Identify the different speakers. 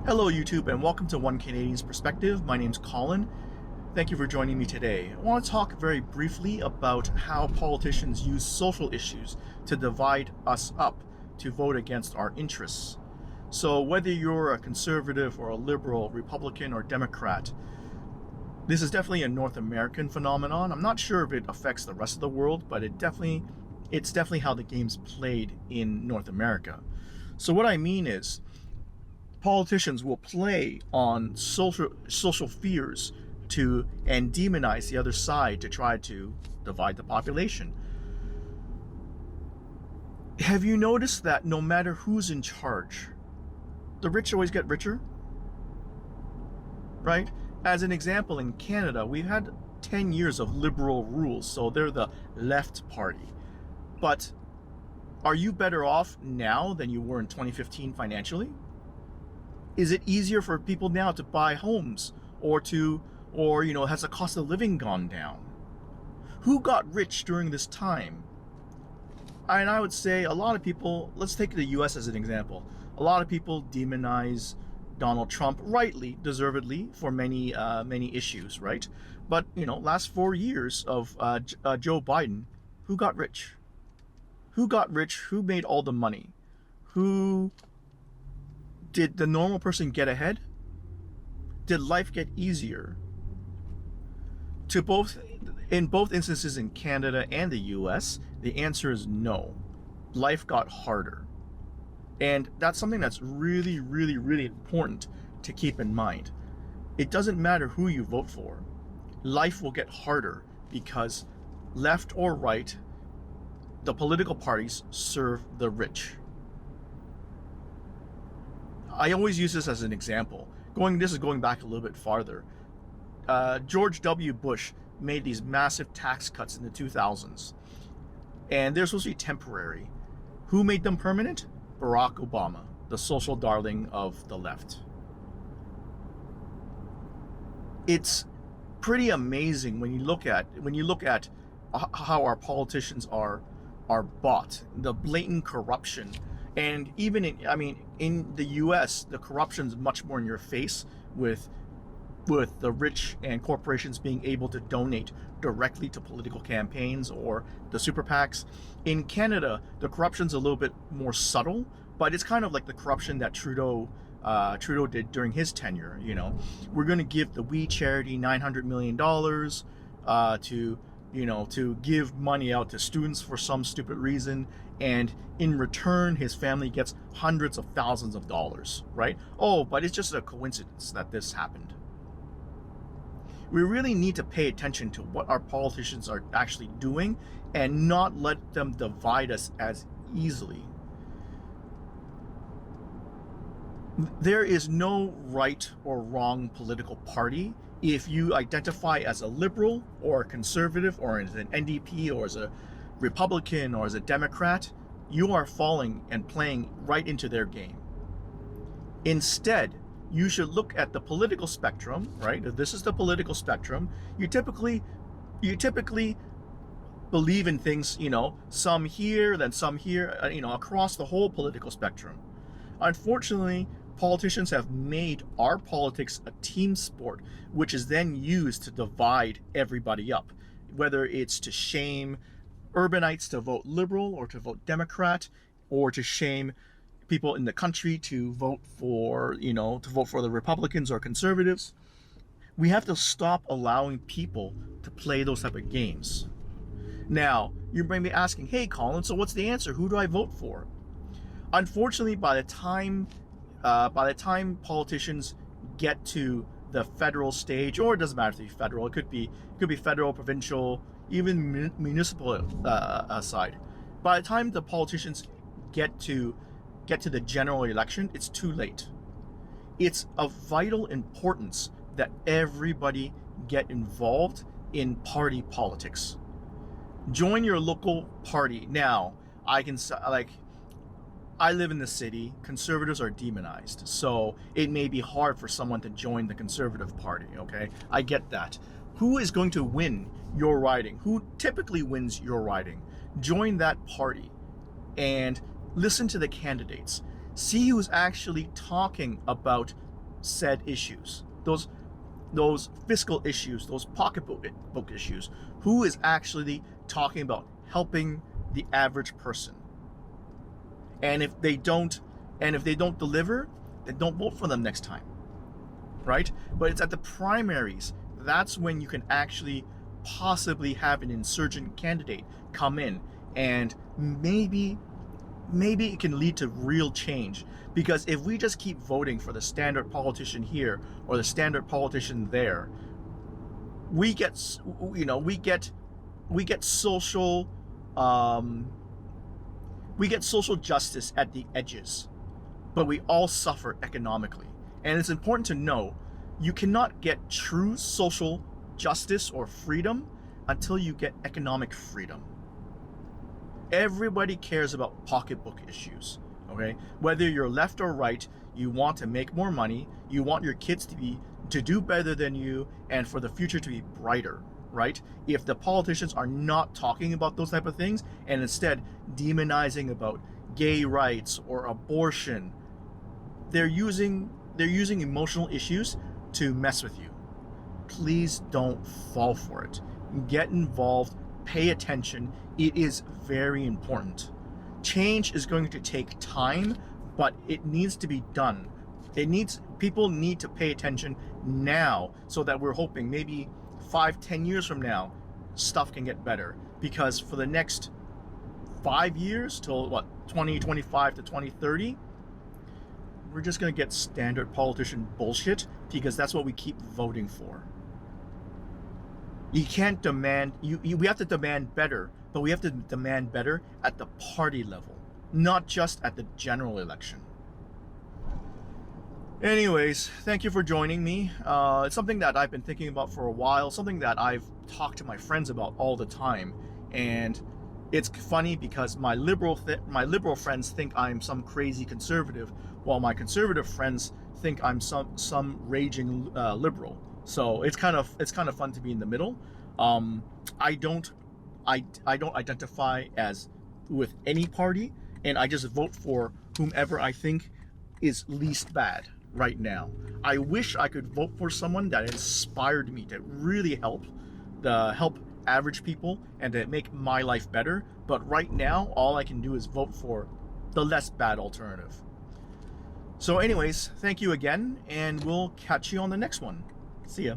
Speaker 1: Hello YouTube and welcome to One Canadian's Perspective. My name's Colin. Thank you for joining me today. I want to talk very briefly about how politicians use social issues to divide us up to vote against our interests. So whether you're a conservative or a liberal, Republican or Democrat, this is definitely a North American phenomenon. I'm not sure if it affects the rest of the world, but it's definitely how the game's played in North America. So what I mean is, politicians will play on social fears and demonize the other side to try to divide the population. Have you noticed that no matter who's in charge, the rich always get richer? Right? As an example, in Canada, we've had 10 years of liberal rules, so they're the left party. But are you better off now than you were in 2015 financially? Is it easier for people now to buy homes or has the cost of living gone down? Who got rich during this time? And I would say a lot of people, let's take the US as an example. A lot of people demonize Donald Trump, rightly, deservedly, for many issues, right? But, last 4 years of Joe Biden, who got rich? Who got rich? Who made all the money? Did the normal person get ahead? Did life get easier? In both instances in Canada and the US, the answer is no. Life got harder. And that's something that's really, really, really important to keep in mind. It doesn't matter who you vote for. Life will get harder because left or right, the political parties serve the rich. I always use this as an example. This is going back a little bit farther. George W. Bush made these massive tax cuts in the 2000s, and they're supposed to be temporary. Who made them permanent? Barack Obama, the social darling of the left. It's pretty amazing when you look at how our politicians are bought, the blatant corruption. And even in the US, the corruption's much more in your face with the rich and corporations being able to donate directly to political campaigns or the super PACs. In Canada, the corruption's a little bit more subtle, but it's kind of like the corruption that Trudeau did during his tenure. We're going to give the We Charity $900 million to give money out to students for some stupid reason, and in return his family gets hundreds of thousands of dollars, right? Oh, but it's just a coincidence that this happened. We really need to pay attention to what our politicians are actually doing and not let them divide us as easily. There is no right or wrong political party. If you identify as a liberal or a conservative or as an NDP or as a Republican or as a Democrat, you are falling and playing right into their game. Instead, you should look at the political spectrum, right? If this is the political spectrum, you typically believe in things, some here, then some here, across the whole political spectrum. Unfortunately, politicians have made our politics a team sport, which is then used to divide everybody up, whether it's to shame urbanites to vote liberal or to vote Democrat, or to shame people in the country to vote for the Republicans or conservatives. We have to stop allowing people to play those type of games. Now, you may be asking, hey Colin, so what's the answer? Who do I vote for? Unfortunately, by the time politicians get to the federal stage, or it doesn't matter to be federal, it could be federal, provincial, even municipal side. By the time the politicians get to the general election, it's too late. It's of vital importance that everybody get involved in party politics. Join your local party. Now, I live in the city. Conservatives are demonized, so it may be hard for someone to join the Conservative Party, okay? I get that. Who is going to win your riding? Who typically wins your riding? Join that party and listen to the candidates. See who's actually talking about said issues, those fiscal issues, those pocketbook issues? Who is actually talking about helping the average person? And if they don't deliver, then don't vote for them next time, right? But it's at the primaries, that's when you can actually possibly have an insurgent candidate come in, and maybe it can lead to real change. Because if we just keep voting for the standard politician here or the standard politician there, we get social justice at the edges, but we all suffer economically. And it's important to know, you cannot get true social justice or freedom until you get economic freedom. Everybody cares about pocketbook issues, okay? Whether you're left or right, you want to make more money, you want your kids to do better than you, and for the future to be brighter, right? If the politicians are not talking about those type of things and instead demonizing about gay rights or abortion, they're using emotional issues to mess with you. Please don't fall for it. Get involved, pay attention. It is very important. Change is going to take time, but it needs to be done. People need to pay attention now, so that we're hoping maybe 5-10 years from now, stuff can get better. Because for the next 5 years till 2025 to 2030, we're just going to get standard politician bullshit, because that's what we keep voting for. You can't demand, we have to demand better, but we have to demand better at the party level, not just at the general election. Anyways, thank you for joining me. It's something that I've been thinking about for a while, something that I've talked to my friends about all the time. And it's funny because my liberal friends think I'm some crazy conservative, while my conservative friends think I'm some raging liberal. So it's kind of fun to be in the middle. I don't identify as with any party, and I just vote for whomever I think is least bad right now. I wish I could vote for someone that inspired me to really help average people and to make my life better. But right now, all I can do is vote for the less bad alternative. So anyways, thank you again, and we'll catch you on the next one. See ya.